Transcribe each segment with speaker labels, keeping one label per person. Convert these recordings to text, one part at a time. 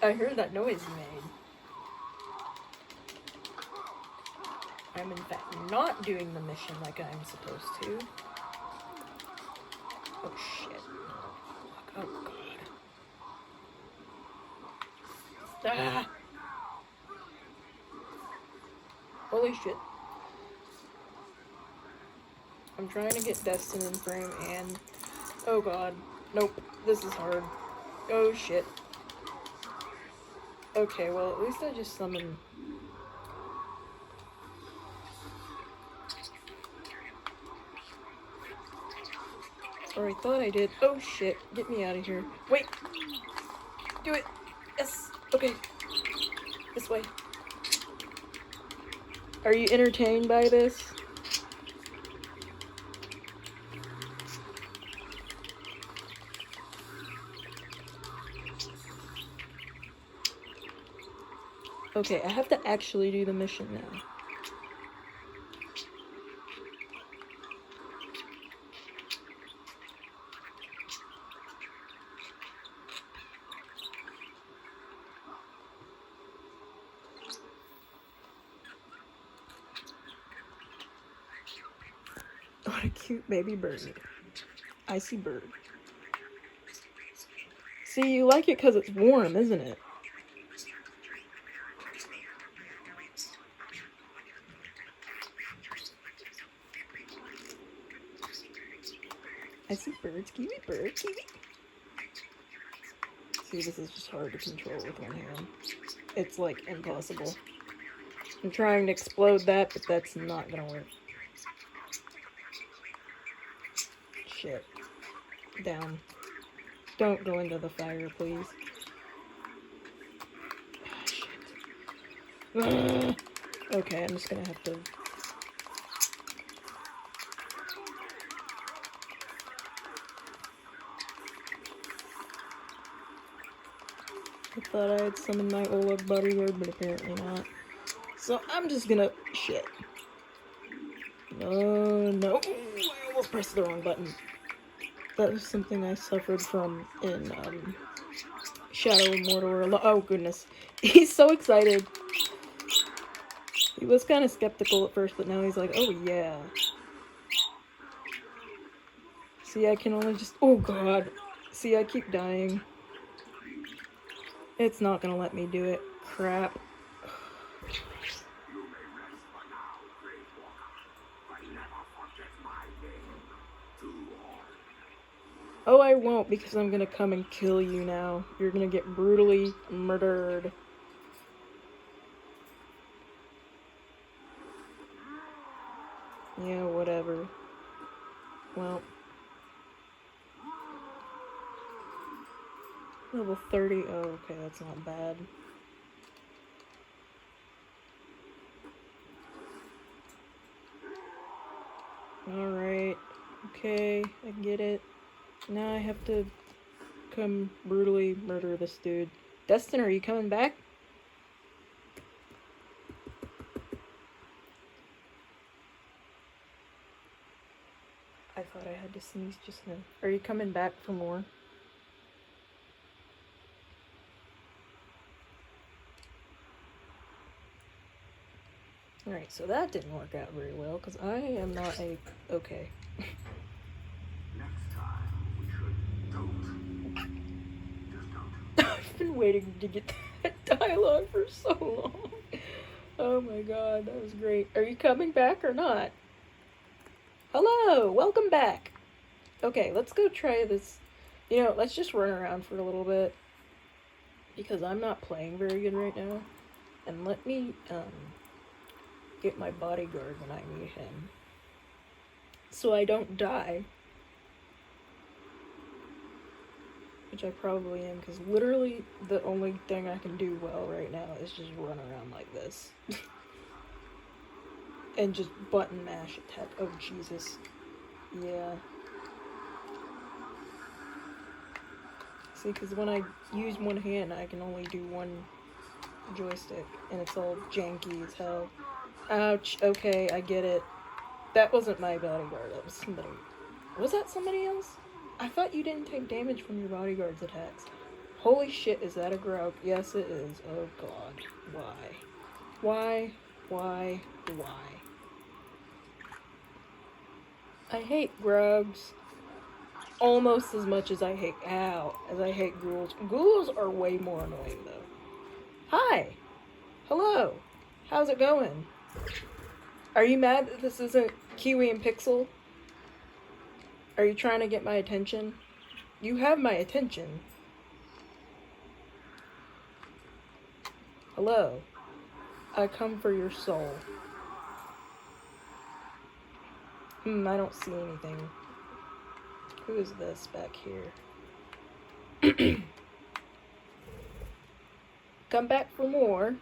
Speaker 1: I heard that noise you made. I'm in fact not doing the mission like I'm supposed to. Oh shit. Oh god. Ah! Holy shit. I'm trying to get Destin in frame and... Oh god. Nope. This is hard. Oh shit. Okay, well at least I just summoned... Or I thought I did. Oh shit. Get me out of here. Wait! Do it! Yes! Okay. This way. Are you entertained by this? Okay, I have to actually do the mission now. What a cute baby bird. Icy bird. See, you like it because it's warm, isn't it? I see birds, kiwi bird, kiwi. See, this is just hard to control with one hand. It's like impossible. I'm trying to explode that, but that's not gonna work. Shit. Down. Don't go into the fire, please. Shit. Okay, I'm just gonna have to... I thought I had summoned my Oleg bodyguard, but apparently not. So I'm just gonna... Shit. No. I almost pressed the wrong button. That was something I suffered from in, Shadow of Mordor. Oh, goodness. He's so excited. He was kind of skeptical at first, but now he's like, oh, yeah. See, I can only just... Oh, God. See, I keep dying. It's not gonna let me do it. Crap. Oh, I won't, because I'm gonna come and kill you now. You're gonna get brutally murdered. Yeah, whatever. Well. Level 30. Oh, okay, that's not bad. Alright. Okay, I get it. Now I have to come brutally murder this dude. Destin, are you coming back? I thought I had to sneeze just now. Are you coming back for more? Alright, so that didn't work out very well, because I am not a... Okay.
Speaker 2: Next time, we should don't. Just don't.
Speaker 1: I've been waiting to get that dialogue for so long. Oh my god, that was great. Are you coming back or not? Hello, welcome back. Okay, let's go try this. You know, let's just run around for a little bit, because I'm not playing very good right now. And let me, get my bodyguard when I need him, so I don't die. Which I probably am, because literally the only thing I can do well right now is just run around like this. And just button mash attack. Oh, Jesus. Yeah. See, because when I use one hand, I can only do one joystick, and it's all janky as hell. Ouch. Okay, I get it. That wasn't my bodyguard. That was somebody. Was that somebody else? I thought you didn't take damage from your bodyguard's attacks. Holy shit, is that a grub? Yes, it is. Oh god. Why? Why? Why? Why? I hate grubs almost as much as I hate ghouls. Ghouls are way more annoying though. Hi. Hello. How's it going? Are you mad that this isn't Kiwi and Pixel? Are you trying to get my attention? You have my attention. Hello. I come for your soul. I don't see anything. Who is this back here? Come back for more.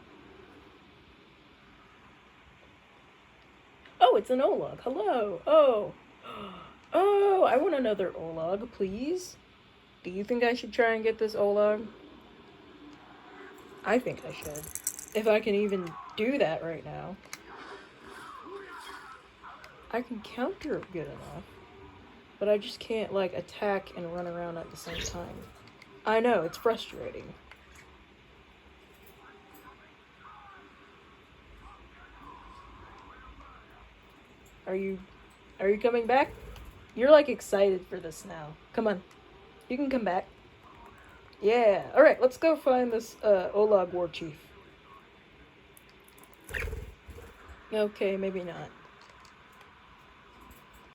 Speaker 1: Oh, it's an Olog. Hello. Oh. Oh, I want another Olog, please. Do you think I should try and get this Olog? I think I should. If I can even do that right now. I can counter good enough. But I just can't, like, attack and run around at the same time. I know, it's frustrating. Are you coming back? You're, like, excited for this now. Come on. You can come back. Yeah. Alright, let's go find this, Olog War Chief. Okay, maybe not.